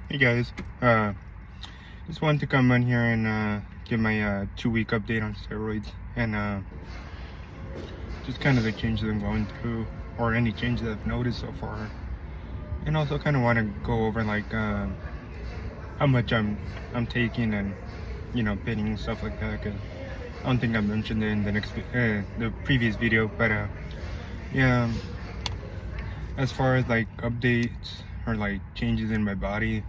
Hey guys, just wanted to come on here and give my 2-week update on steroids and just kind of the changes I'm going through, or any changes I've noticed so far, and also kind of want to go over like how much I'm taking and bidding and stuff like that. Cause I don't think I mentioned it in the previous video, but yeah, as far as like updates or like changes in my body,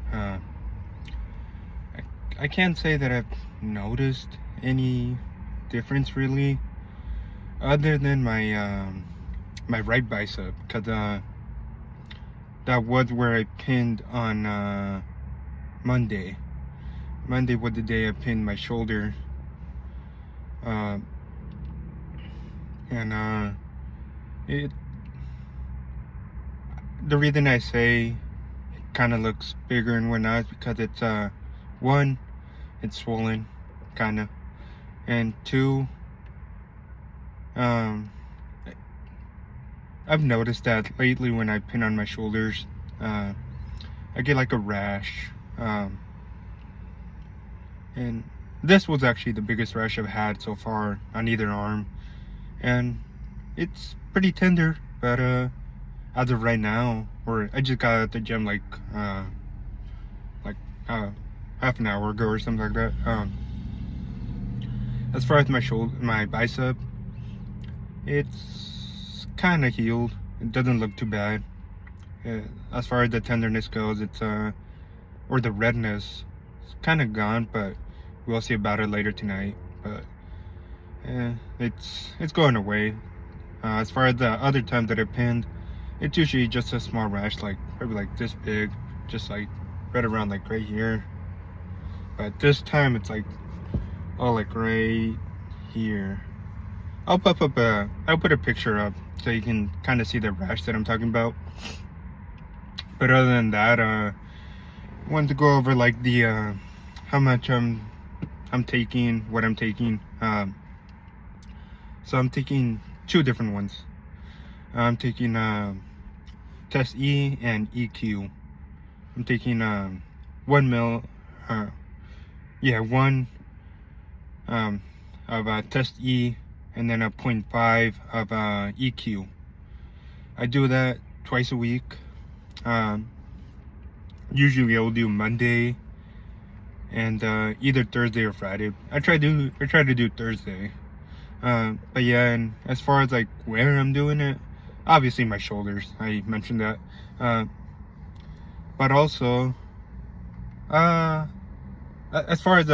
I can't say that I've noticed any difference really, other than my my right bicep, because that was where I pinned on Monday. Monday was the day I pinned my shoulder, and it the reason I say it kind of looks bigger and whatnot is because it's one, it's swollen, kind of, and two, I've noticed that lately when I pin on my shoulders, I get like a rash, and this was actually the biggest rash I've had so far on either arm, and it's pretty tender, but as of right now, or I just got out the gym like half an hour ago or something like that. As far as my bicep, it's kind of healed. It doesn't look too bad. As far as the tenderness goes, it's or the redness, it's kind of gone, but we'll see about it later tonight. But it's going away. As far as the other time that I pinned, it's usually just a small rash, like probably like this big, just like right around like right here. But this time it's like, oh, like right here. I'll put a picture up so you can kind of see the rash that I'm talking about. But other than that, I wanted to go over like the how much I'm taking, what I'm taking. So I'm taking two different ones. I'm taking Test E and EQ. I'm taking 1 mil, one of Test E, and then a 0.5 of EQ. I do that twice a week. Usually I'll do Monday and either Thursday or Friday. I try to do Thursday. But yeah, and as far as like where I'm doing it, obviously my shoulders, I mentioned that, but also as far as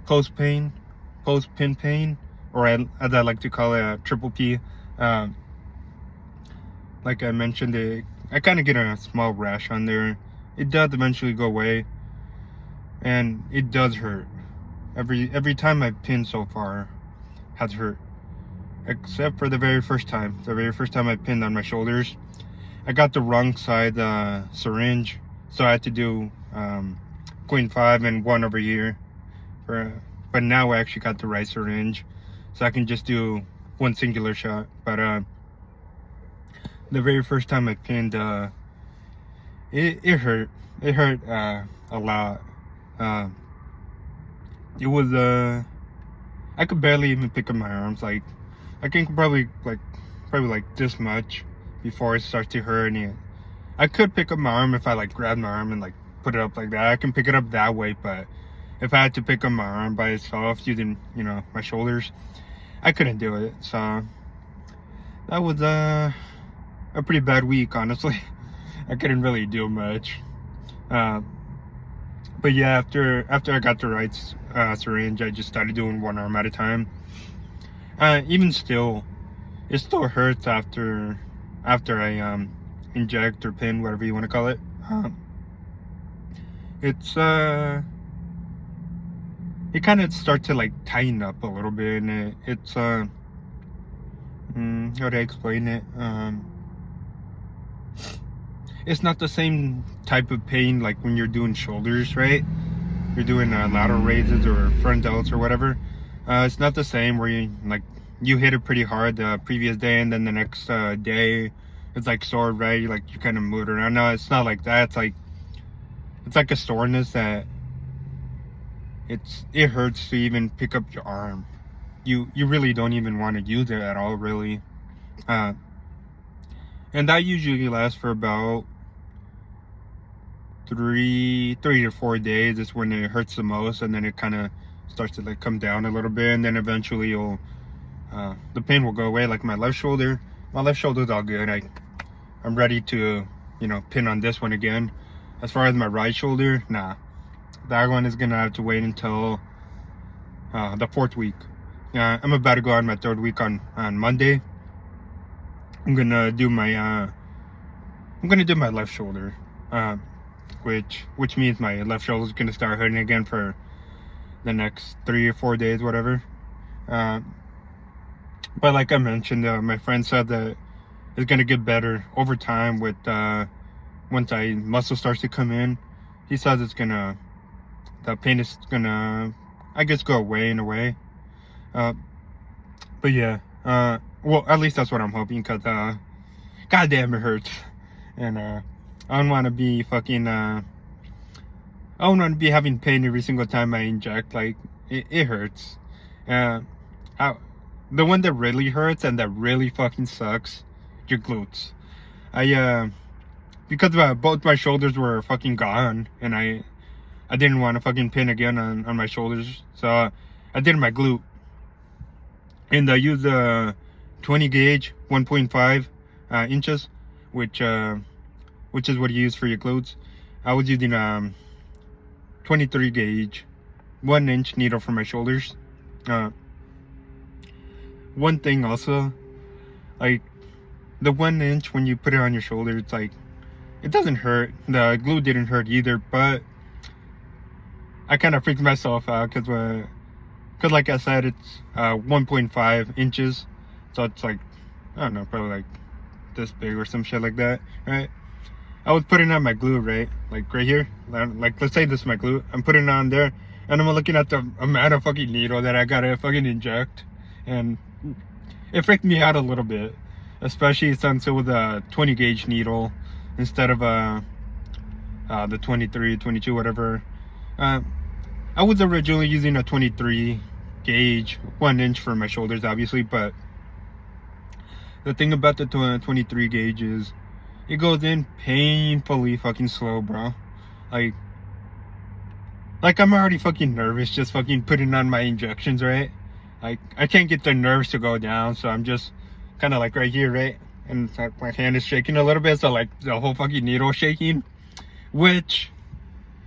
post pin pain, or as I like to call it, triple P, like I mentioned, I kind of get a small rash on there. It does eventually go away, and it does hurt. Every time I've pinned so far has hurt, except for the very first time. The very first time I pinned on my shoulders, I got the wrong side syringe, so I had to do 0.5 and 1 over here. But now I actually got the right syringe, so I can just do one singular shot. But the very first time I pinned, it hurt. It hurt a lot. It was I could barely even pick up my arms. Like I can probably like this much before it starts to hurt. And I could pick up my arm if I like grab my arm and like put it up like that. I can pick it up that way, but if I had to pick up my arm by itself using my shoulders, I couldn't do it. So that was a pretty bad week, honestly. I couldn't really do much. But yeah, after I got the right syringe, I just started doing one arm at a time. Even still, it still hurts after I inject or pin, whatever you want to call it. It kind of starts to like tighten up a little bit, and it's how do I explain it? It's not the same type of pain like when you're doing shoulders, right? You're doing lateral raises or front delts or whatever. It's not the same where you hit it pretty hard the previous day, and then the next day it's like sore, right? You kind of move it around. No, it's not like that. It's like it's like a soreness that it hurts to even pick up your arm. You really don't even want to use it at all, really. And that usually lasts for about 3 to 4 days. Is when it hurts the most, and then it kind of starts to like come down a little bit, and then eventually you'll the pain will go away. Like my left shoulder's all good. I'm ready to, you know, pin on this one again. As far as my right shoulder, nah, that one is gonna have to wait until the 4th week. I'm about to go on my 3rd week on Monday. I'm gonna do my left shoulder, which means my left shoulder is gonna start hurting again for the next 3 or 4 days, whatever. But like I mentioned, my friend said that it's gonna get better over time with once muscle starts to come in. He says the pain is gonna, I guess, go away in a way. But yeah, well, at least that's what I'm hoping, because goddamn, it hurts, and I don't want to be fucking I don't want to be having pain every single time I inject. Like it hurts. The one that really hurts and that really fucking sucks, your glutes. Because both my shoulders were fucking gone, and I didn't want to fucking pin again on my shoulders, so I did my glute. And I used a 20 gauge 1.5 inches, which is what you use for your glutes. I was using 23 gauge 1 inch needle for my shoulders. One thing also, like the 1 inch, when you put it on your shoulder, it's like, it doesn't hurt. The glue didn't hurt either, but I kind of freaked myself out because like I said, it's 1.5 inches, so it's like, I don't know, probably like this big or some shit like that, right? I was putting on my glue, right, like right here, like let's say this is my glue. I'm putting it on there, and I'm looking at the amount of fucking needle that I gotta fucking inject, and it freaked me out a little bit, especially since it was a 20 gauge needle instead of the 23, 22, whatever. I was originally using a 23 gauge 1 inch for my shoulders, obviously, but the thing about the 23 gauge is it goes in painfully fucking slow, bro. Like I'm already fucking nervous just fucking putting on my injections, right? Like I can't get the nerves to go down, so I'm just kind of like right here, right? And like my hand is shaking a little bit, so like the whole fucking needle shaking, which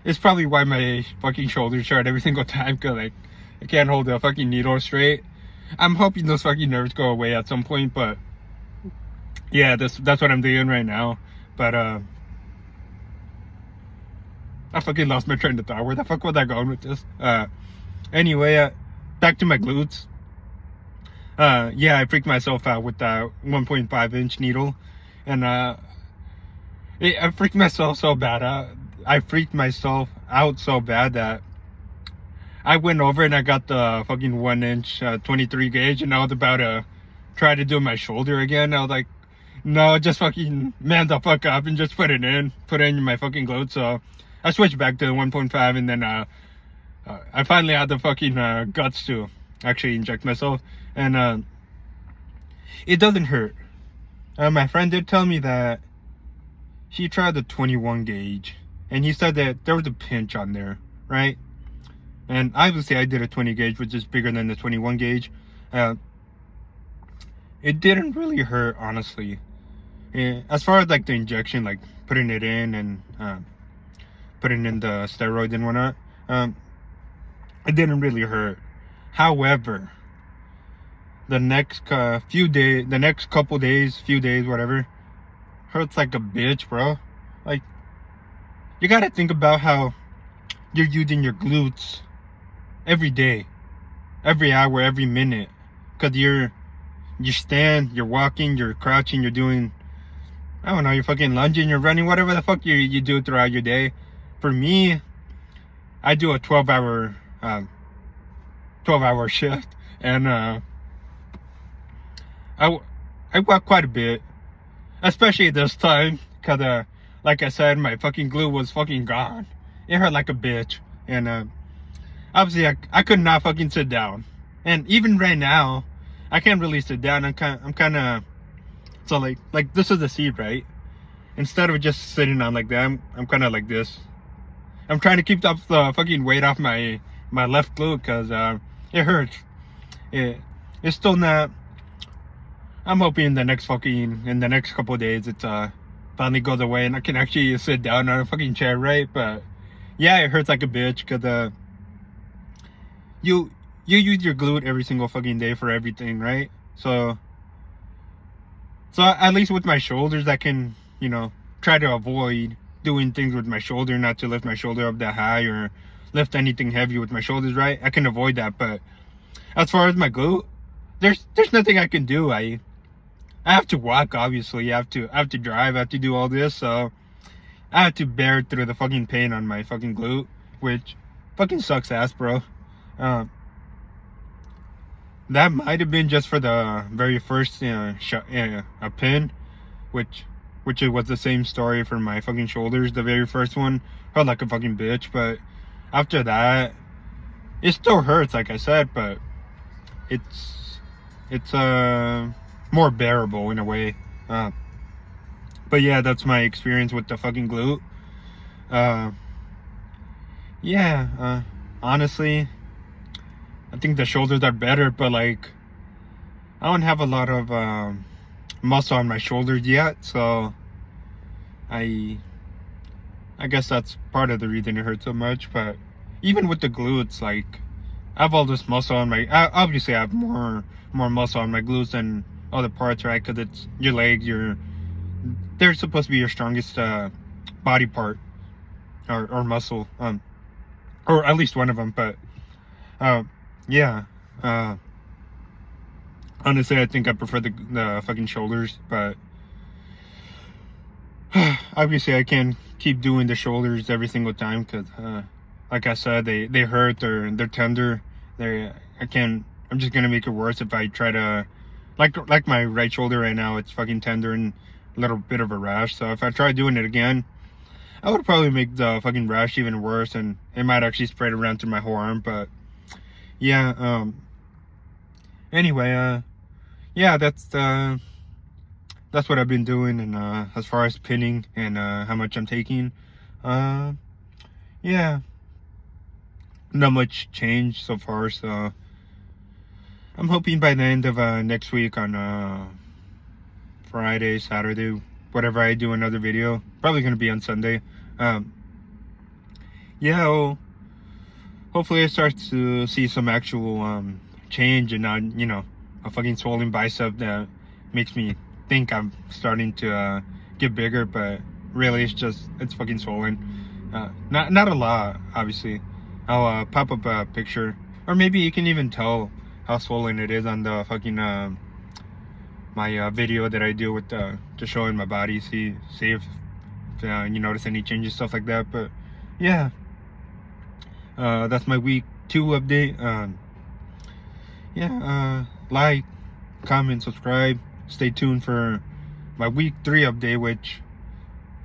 is probably why my fucking shoulders hurt every single time, because like I can't hold the fucking needle straight. I'm hoping those fucking nerves go away at some point, but yeah, that's what I'm doing right now. But I fucking lost my train of thought. Where the fuck was I going with this? Anyway, back to my glutes. Yeah, I freaked myself out with that 1.5 inch needle, and I freaked myself so bad. I freaked myself out so bad that I went over and I got the fucking 1 inch 23 gauge, and I was about to try to do my shoulder again. I was like, no, just fucking man the fuck up and just put it in my fucking glute. So I switched back to the 1.5, and then I finally had the fucking guts to actually inject myself, and it doesn't hurt. My friend did tell me that he tried the 21 gauge, and he said that there was a pinch on there, right? And obviously I did a 20 gauge, which is bigger than the 21 gauge. It didn't really hurt, honestly. As far as like the injection, like putting it in and putting in the steroids and whatnot, it didn't really hurt. However, the next few days, whatever, hurts like a bitch, bro. Like, you gotta think about how you're using your glutes every day, every hour, every minute, because you stand, you're walking, you're crouching, you're doing, I don't know, you're fucking lunging, you're running, whatever the fuck you do throughout your day. For me, I do a 12-hour shift, and I walk quite a bit, especially this time, because like I said, my fucking glue was fucking gone. it hurt like a bitch. And obviously I could not fucking sit down. And even right now, I can't really sit down. I'm kind of, so like this is the seat, right? Instead of just sitting on like that, I'm kind of like this. I'm trying to keep the fucking weight off my left glute because it hurts. It's still not. I'm hoping in the next couple of days it's finally goes away and I can actually sit down on a fucking chair, right? But yeah, it hurts like a bitch because you use your glute every single fucking day for everything, right? So at least with my shoulders, I can, you know, try to avoid doing things with my shoulder, not to lift my shoulder up that high or lift anything heavy with my shoulders, right? I can avoid that. But as far as my glute, there's nothing I can do. I have to walk, obviously. I have to drive. I have to do all this. So I have to bear through the fucking pain on my fucking glute, which fucking sucks ass, bro. That might have been just for the very first a pin, which it was the same story for my fucking shoulders. The very first one hurt like a fucking bitch, but after that, it still hurts, like I said, but it's more bearable in a way. But yeah, that's my experience with the fucking glute. Honestly, I think the shoulders are better, but like I don't have a lot of muscle on my shoulders yet, so I guess that's part of the reason it hurts so much. But even with the glutes, like I have all this muscle on my, obviously I have more muscle on my glutes than other parts, right? Because it's your legs, they're supposed to be your strongest body part or muscle, or at least one of them. But honestly, I think I prefer the fucking shoulders, but obviously I can't keep doing the shoulders every single time because, like I said, they hurt, they're tender. I'm just gonna make it worse if I try to, like my right shoulder right now, it's fucking tender and a little bit of a rash. So if I try doing it again, I would probably make the fucking rash even worse, and it might actually spread around to my whole arm. But yeah, anyway, yeah, that's what I've been doing. And as far as pinning and how much I'm taking, yeah, not much change so far. So I'm hoping by the end of next week, on Friday, Saturday, whatever, I do another video. Probably gonna be on Sunday. Yeah, well, hopefully I start to see some actual change, and not, you know, a fucking swollen bicep that makes me think I'm starting to get bigger, but really it's fucking swollen. Not a lot, obviously. I'll pop up a picture, or maybe you can even tell how swollen it is on the fucking my video that I do with just showing my body. See if you notice any changes, stuff like that. But yeah, that's my week 2 update. Like, comment, subscribe, stay tuned for my week 3 update, which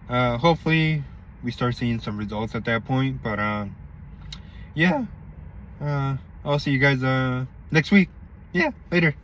hopefully we start seeing some results at that point. But yeah, I'll see you guys next week. Yeah, later.